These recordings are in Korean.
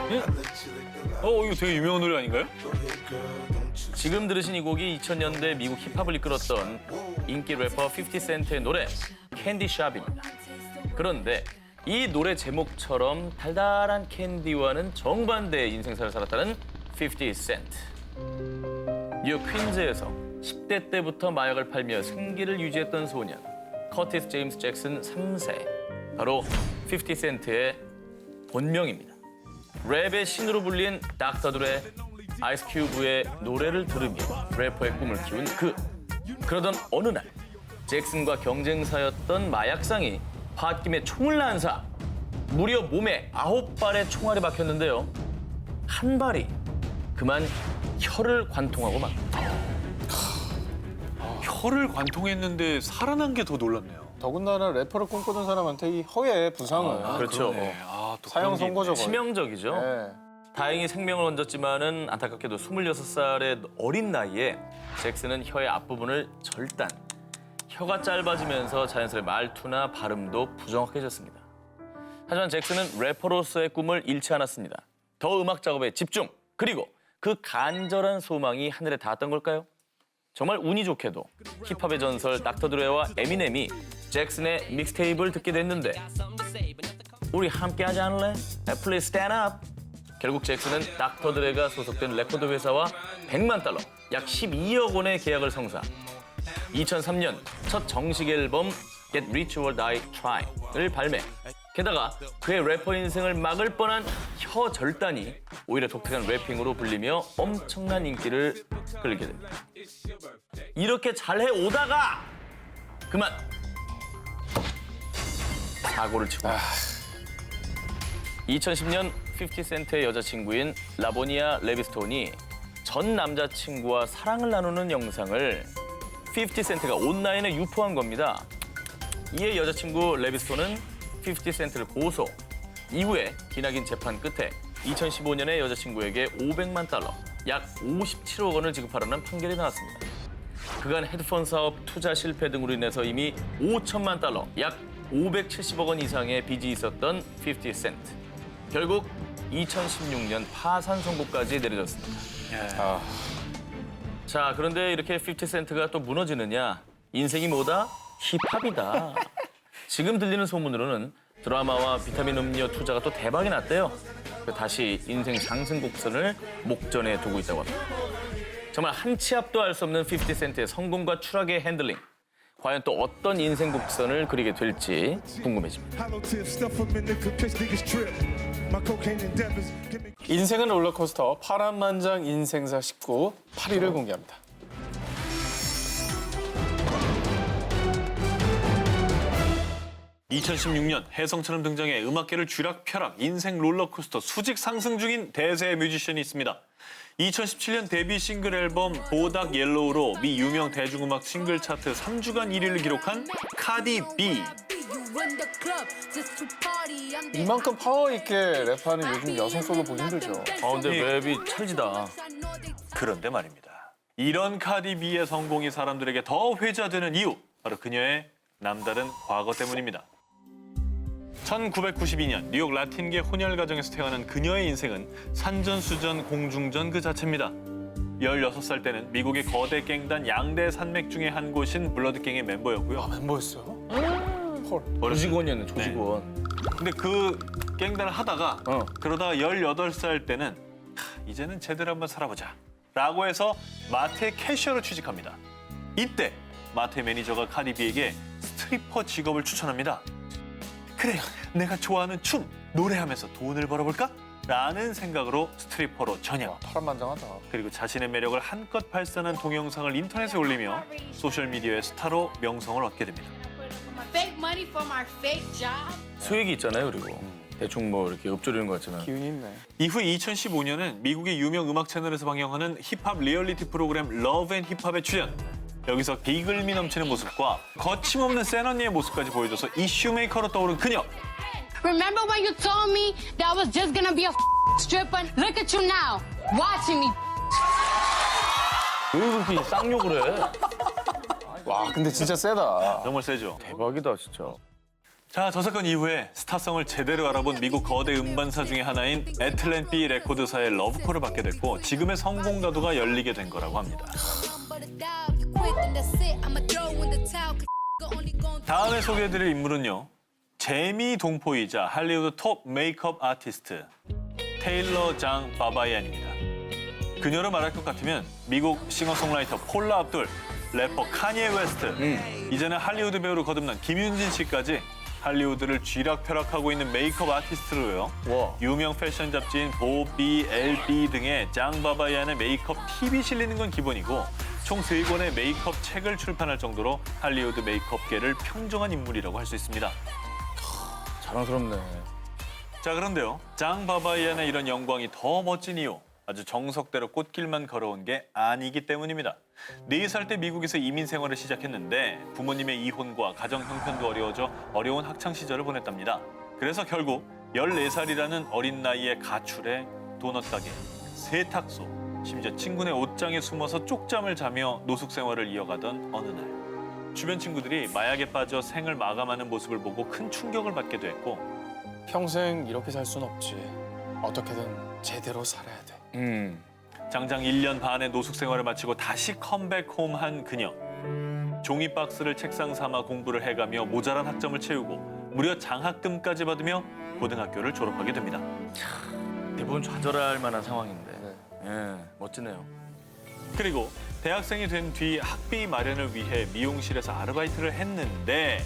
예? 이거 되게 유명한 노래 아닌가요? 지금 들으신 이 곡이 2000년대 미국 힙합을 이끌었던 인기 래퍼 50센트의 노래 캔디샵입니다. 그런데 이 노래 제목처럼 달달한 캔디와는 정반대의 인생사를 살았다는 50센트. 뉴욕 퀸즈에서 10대 때부터 마약을 팔며 생계를 유지했던 소년 커티스 제임스 잭슨 3세. 바로 50센트의 본명입니다. 랩의 신으로 불린 닥터 드레, 아이스 큐브의 노래를 들으며 래퍼의 꿈을 키운 그러던 어느 날 잭슨과 경쟁사였던 마약상이 홧김에 총을 난사 무려 몸에 9발의 총알이 박혔는데요. 한 발이 그만 혀를 관통하고 맙니다. 혀를 관통했는데 살아난 게 더 놀랍네요. 더군다나 래퍼를 꿈꾸던 사람한테 이 혀의 부상은 그렇죠. 그러네. 또 사형 그런 게 선고죠. 거의. 치명적이죠. 네. 다행히 생명을 건졌지만은 안타깝게도 26살의 어린 나이에 잭슨은 혀의 앞부분을 절단. 혀가 짧아지면서 자연스레 말투나 발음도 부정확해졌습니다. 하지만 잭슨은 래퍼로서의 꿈을 잃지 않았습니다. 더 음악 작업에 집중, 그리고 그 간절한 소망이 하늘에 닿았던 걸까요? 정말 운이 좋게도 힙합의 전설 닥터 드레와 에미넴이 잭슨의 믹스테이프를 듣게 됐는데 우리 함께 하지 않을래? Please stand up. 결국 잭슨은 닥터 드레가 소속된 레코드 회사와 100만 달러, 약 12억 원의 계약을 성사. 2003년 첫 정식 앨범 Get Rich or Die Trying을 발매. 게다가 그의 래퍼 인생을 막을 뻔한 혀 절단이 오히려 독특한 래핑으로 불리며 엄청난 인기를 끌게 됩니다. 이렇게 잘해 오다가 그만 사고를 치고 2010년 50센트의 여자친구인 라보니아 레비스톤이 전 남자친구와 사랑을 나누는 영상을 50센트가 온라인에 유포한 겁니다. 이에 여자친구 레비스톤은 50센트를 고소. 이후에 기나긴 재판 끝에 2015년에 여자친구에게 500만 달러, 약 57억 원을 지급하라는 판결이 나왔습니다. 그간 헤드폰 사업 투자 실패 등으로 인해서 이미 5천만 달러, 약 570억 원 이상의 빚이 있었던 50센트. 결국 2016년 파산 선고까지 내려졌습니다. 자, 그런데 이렇게 50센트가 또 무너지느냐? 인생이 뭐다? 힙합이다. 지금 들리는 소문으로는 드라마와 비타민 음료 투자가 또 대박이 났대요. 다시 인생 상승 곡선을 목전에 두고 있다고 합니다. 정말 한 치 앞도 알 수 없는 50센트의 성공과 추락의 핸들링. 과연 또 어떤 인생 곡선을 그리게 될지 궁금해집니다. 인생은 롤러코스터 파란만장 인생사 19 8위를 공개합니다. (2016년) 혜성처럼 등장해 음악계를 쥐락펴락 인생 롤러코스터 수직 상승 중인 대세 뮤지션이 있습니다. 2017년 데뷔 싱글 앨범 보닥 옐로우로 미 유명 대중음악 싱글 차트 3주간 1위를 기록한 카디 B. 이만큼 파워 있게 랩하는 요즘 여성 솔로 보기 힘들죠. 근데 랩이 찰지다. 그런데 말입니다. 이런 카디 B의 성공이 사람들에게 더 회자되는 이유, 바로 그녀의 남다른 과거 때문입니다. 1992년 뉴욕 라틴계 혼혈 가정에서 태어난 그녀의 인생은 산전수전 공중전 그 자체입니다. 16살 때는 미국의 거대 갱단 양대 산맥 중에 한 곳인 블러드갱의 멤버였고요. 멤버였어요? 헐. 조직원이었네, 조직원. 근데 그 갱단을 하다가 그러다가 18살 때는 이제는 제대로 한번 살아보자 라고 해서 마트의 캐셔로 취직합니다. 이때 마트의 매니저가 카디비에게 스트리퍼 직업을 추천합니다. 그래, 내가 좋아하는 춤, 노래하면서 돈을 벌어볼까? 라는 생각으로 스트리퍼로 전향. 파란만장하다. 그리고 자신의 매력을 한껏 발산한 동영상을 인터넷에 올리며 소셜미디어의 스타로 명성을 얻게 됩니다. 수익이 있잖아요, 그리고. 대충 뭐 이렇게 읊조리는 것 같지만. 기운이 있네. 이후 2015년은 미국의 유명 음악 채널에서 방영하는 힙합 리얼리티 프로그램 러브 앤 힙합에 출연. 여기서 비글미 넘치는 모습과 거침없는 센 언니의 모습까지 보여줘서 이슈 메이커로 떠오른 그녀. Remember when you told me that I was just gonna be a stripper? Look at you now, watching me. 왜 그렇게 쌍욕을 해? 와, 근데 진짜 세다. 정말 세죠. 대박이다, 진짜. 자, 저 사건 이후에 스타성을 제대로 알아본 미국 거대 음반사 중에 하나인 애틀랜티 레코드사의 러브콜을 받게 됐고 지금의 성공 가도가 열리게 된 거라고 합니다. 다음에 소개해드릴 인물은요. 재미 동포이자 할리우드 톱 메이크업 아티스트 테일러 장 바바이안입니다. 그녀를 말할 것 같으면 미국 싱어송라이터 폴라 압둘, 래퍼 카니에 웨스트, 이제는 할리우드 배우로 거듭난 김윤진 씨까지 할리우드를 쥐락펴락하고 있는 메이크업 아티스트로요. 와. 유명 패션 잡지인 보비, LB 등의 장 바바이안의 메이크업 팁이 실리는 건 기본이고 총 3권의 메이크업 책을 출판할 정도로 할리우드 메이크업계를 평정한 인물이라고 할 수 있습니다. 자랑스럽네. 자, 그런데요. 장 바바이안의 이런 영광이 더 멋진 이유. 아주 정석대로 꽃길만 걸어온 게 아니기 때문입니다. 4살 때 미국에서 이민 생활을 시작했는데 부모님의 이혼과 가정 형편도 어려워져 어려운 학창 시절을 보냈답니다. 그래서 결국 14살이라는 어린 나이에 가출해 도넛 가게, 세탁소, 심지어 친구네 옷장에 숨어서 쪽잠을 자며 노숙 생활을 이어가던 어느 날 주변 친구들이 마약에 빠져 생을 마감하는 모습을 보고 큰 충격을 받게 됐고 평생 이렇게 살 순 없지. 어떻게든 제대로 살아야 돼. 장장 1년 반의 노숙 생활을 마치고 다시 컴백 홈한 그녀. 종이 박스를 책상 삼아 공부를 해가며 모자란 학점을 채우고 무려 장학금까지 받으며 고등학교를 졸업하게 됩니다. 대부분 좌절할 만한 상황인데. 예, 멋지네요. 그리고 대학생이 된 뒤 학비 마련을 위해 미용실에서 아르바이트를 했는데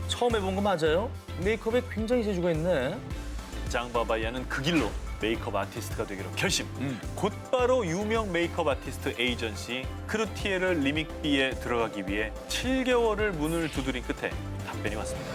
처음 해본 거 맞아요? 메이크업에 굉장히 재주가 있네. 장 바바이안은 그 길로 메이크업 아티스트가 되기로 결심. 곧바로 유명 메이크업 아티스트 에이전시 크루티에르 리믹비에 들어가기 위해 7개월을 문을 두드린 끝에 답변이 왔습니다.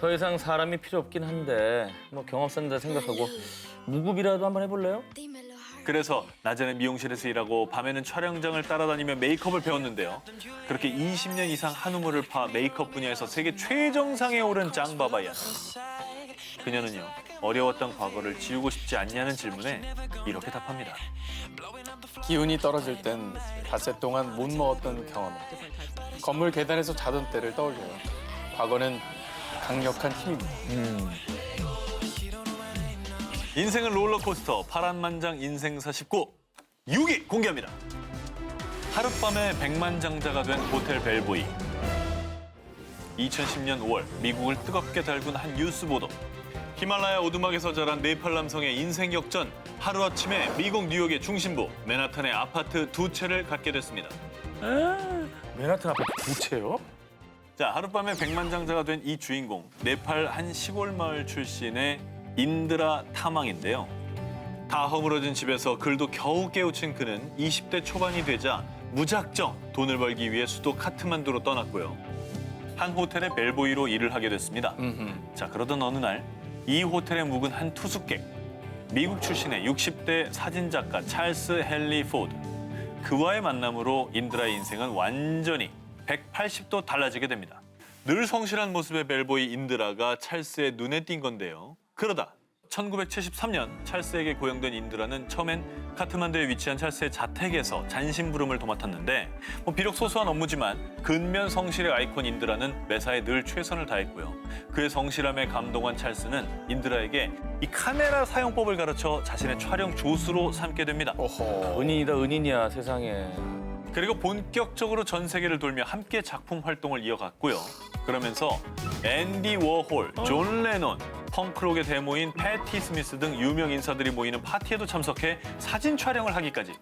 더 이상 사람이 필요 없긴 한데 뭐 경험 쌓는다 생각하고 무급이라도 한번 해볼래요? 그래서 낮에는 미용실에서 일하고 밤에는 촬영장을 따라다니며 메이크업을 배웠는데요. 그렇게 20년 이상 한 우물을 파 메이크업 분야에서 세계 최정상에 오른 장 바바이안. 그녀는요. 어려웠던 과거를 지우고 싶지 않냐는 질문에 이렇게 답합니다. 기운이 떨어질 땐 닷새 동안 못 먹었던 경험. 건물 계단에서 자던 때를 떠올려요. 과거는 강력한 힘입니다. 인생은 롤러코스터 파란만장 인생사 19 6위 공개합니다. 하룻밤에 백만장자가 된 호텔 벨보이. 2010년 5월 미국을 뜨겁게 달군 한 뉴스 보도. 히말라야 오두막에서 자란 네팔 남성의 인생 역전. 하루아침에 미국 뉴욕의 중심부 맨하탄의 아파트 2채를 갖게 됐습니다. 맨하튼 아파트 2채요? 자, 하룻밤에 백만장자가 된 이 주인공. 네팔 한 시골 마을 출신의 인드라 타망인데요. 다 허물어진 집에서 글도 겨우 깨우친 그는 20대 초반이 되자 무작정 돈을 벌기 위해 수도 카트만두로 떠났고요. 한 호텔의 벨보이로 일을 하게 됐습니다. 자, 그러던 어느 날 이 호텔에 묵은 한 투숙객, 미국 출신의 60대 사진작가 찰스 헨리 포드. 그와의 만남으로 인드라의 인생은 완전히 180도 달라지게 됩니다. 늘 성실한 모습의 벨보이 인드라가 찰스의 눈에 띈 건데요. 그러다 1973년 찰스에게 고용된 인드라는 처음엔 카트만두에 위치한 찰스의 자택에서 잔심부름을 도맡았는데 비록 소소한 업무지만 근면 성실의 아이콘 인드라는 매사에 늘 최선을 다했고요. 그의 성실함에 감동한 찰스는 인드라에게 이 카메라 사용법을 가르쳐 자신의 촬영 조수로 삼게 됩니다. 은인이다 은인이야 세상에. 그리고 본격적으로 전 세계를 돌며 함께 작품 활동을 이어갔고요. 그러면서 앤디 워홀, 존 레논, 펑크록의 대모인 패티 스미스 등 유명 인사들이 모이는 파티에도 참석해 사진 촬영을 하기까지.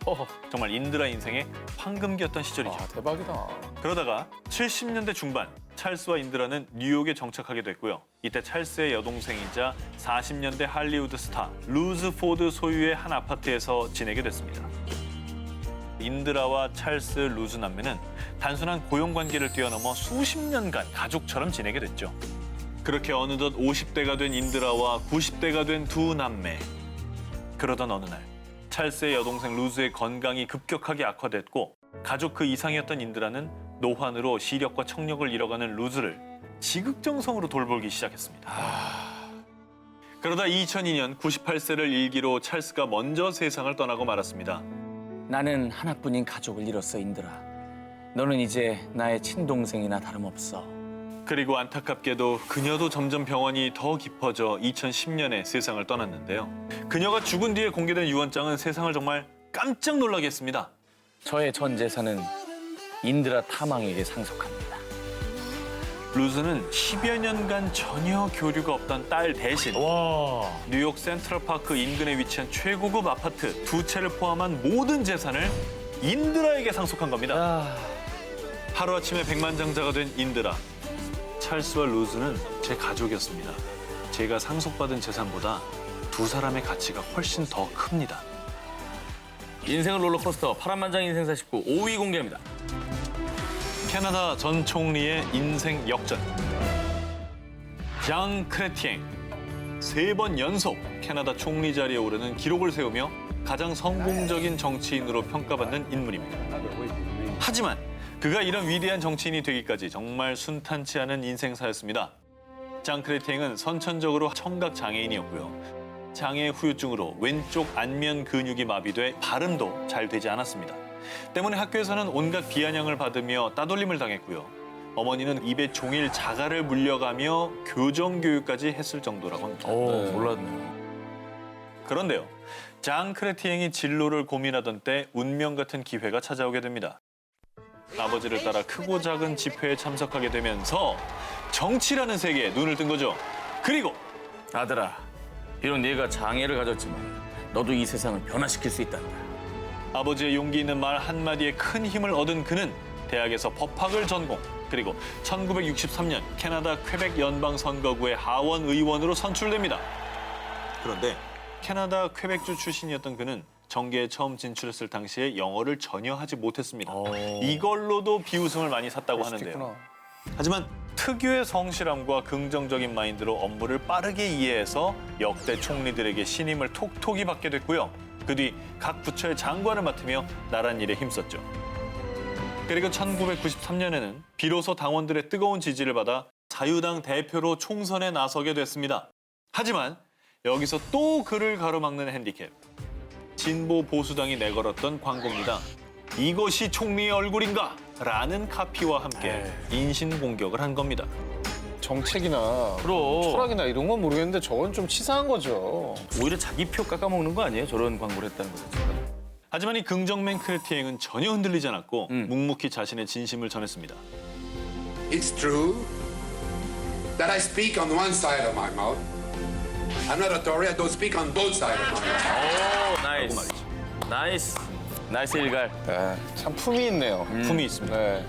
정말 인드라 인생의 황금기였던 시절이죠. 아, 대박이다. 그러다가 70년대 중반 찰스와 인드라는 뉴욕에 정착하게 됐고요. 이때 찰스의 여동생이자 40년대 할리우드 스타 루즈 포드 소유의 한 아파트에서 지내게 됐습니다. 인드라와 찰스, 루즈 남매는 단순한 고용관계를 뛰어넘어 수십 년간 가족처럼 지내게 됐죠. 그렇게 어느덧 50대가 된 인드라와 90대가 된 두 남매. 그러던 어느 날 찰스의 여동생 루즈의 건강이 급격하게 악화됐고 가족 그 이상이었던 인드라는 노환으로 시력과 청력을 잃어가는 루즈를 지극정성으로 돌보기 시작했습니다. 그러다 2002년 98세를 일기로 찰스가 먼저 세상을 떠나고 말았습니다. 나는 하나뿐인 가족을 잃었어 인드라. 너는 이제 나의 친동생이나 다름없어. 그리고 안타깝게도 그녀도 점점 병원이 더 깊어져 2010년에 세상을 떠났는데요. 그녀가 죽은 뒤에 공개된 유언장은 세상을 정말 깜짝 놀라게 했습니다. 저의 전 재산은 인드라 탐왕에게 상속합니다. 루즈는 10여 년간 전혀 교류가 없던 딸 대신 와. 뉴욕 센트럴파크 인근에 위치한 최고급 아파트 2채를 포함한 모든 재산을 인드라에게 상속한 겁니다. 하루아침에 백만장자가 된 인드라. 찰스와 루즈는 제 가족이었습니다. 제가 상속받은 재산보다 두 사람의 가치가 훨씬 더 큽니다. 인생은 롤러코스터 파란만장 인생사 19 5위 공개합니다. 캐나다 전 총리의 인생 역전. 장 크레티엥. 3번 연속 캐나다 총리 자리에 오르는 기록을 세우며 가장 성공적인 정치인으로 평가받는 인물입니다. 하지만 그가 이런 위대한 정치인이 되기까지 정말 순탄치 않은 인생사였습니다. 장 크레티엥은 선천적으로 청각 장애인이었고요. 장애 후유증으로 왼쪽 안면 근육이 마비돼 발음도 잘 되지 않았습니다. 때문에 학교에서는 온갖 비아냥을 받으며 따돌림을 당했고요. 어머니는 입에 종일 자갈을 물려가며 교정교육까지 했을 정도라고 합니다. 오, 몰랐네요. 그런데요, 장 크레티엥이 진로를 고민하던 때 운명 같은 기회가 찾아오게 됩니다. 아버지를 따라 크고 작은 집회에 참석하게 되면서 정치라는 세계에 눈을 뜬 거죠. 그리고 아들아, 비록 네가 장애를 가졌지만 너도 이 세상을 변화시킬 수 있단다. 아버지의 용기 있는 말 한마디에 큰 힘을 얻은 그는 대학에서 법학을 전공, 그리고 1963년 캐나다 퀘벡 연방선거구의 하원 의원으로 선출됩니다. 그런데 캐나다 퀘벡주 출신이었던 그는 정계에 처음 진출했을 당시에 영어를 전혀 하지 못했습니다. 이걸로도 비웃음을 많이 샀다고 하는데요. 있구나. 하지만 특유의 성실함과 긍정적인 마인드로 업무를 빠르게 이해해서 역대 총리들에게 신임을 톡톡히 받게 됐고요. 그 뒤 각 부처의 장관을 맡으며 나란 일에 힘썼죠. 그리고 1993년에는 비로소 당원들의 뜨거운 지지를 받아 자유당 대표로 총선에 나서게 됐습니다. 하지만 여기서 또 그를 가로막는 핸디캡. 진보 보수당이 내걸었던 광고입니다. 이것이 총리의 얼굴인가? 라는 카피와 함께 인신공격을 한 겁니다. 정책이나 그럼. 철학이나 이런 건 모르겠는데 저건 좀 치사한 거죠. 오히려 자기 표 깎아먹는 거 아니에요? 저런 광고를 했다는 거 자체가. 하지만 이 긍정맨 크레티엥은 전혀 흔들리지 않았고 묵묵히 자신의 진심을 전했습니다. It's true that I speak on one side of my mouth. I'm not a Tory. I don't speak on both sides of my mouth. 오, 나이스. 나이스. 나이스 일갈. 네, 참 품이 있네요. 품이 있습니다. 네.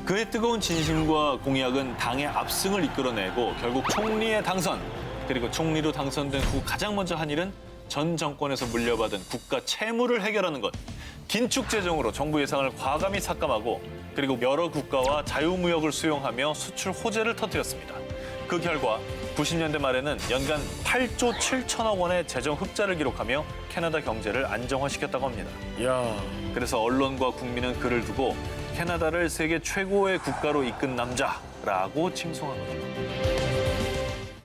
그의 뜨거운 진심과 공약은 당의 압승을 이끌어내고 결국 총리에 당선, 그리고 총리로 당선된 후 가장 먼저 한 일은 전 정권에서 물려받은 국가 채무를 해결하는 것. 긴축 재정으로 정부 예산을 과감히 삭감하고 그리고 여러 국가와 자유무역을 수용하며 수출 호재를 터뜨렸습니다. 그 결과 90년대 말에는 연간 8조 7천억 원의 재정 흑자를 기록하며 캐나다 경제를 안정화시켰다고 합니다. 야. 그래서 언론과 국민은 그를 두고 캐나다를 세계 최고의 국가로 이끈 남자라고 칭송한 겁니다.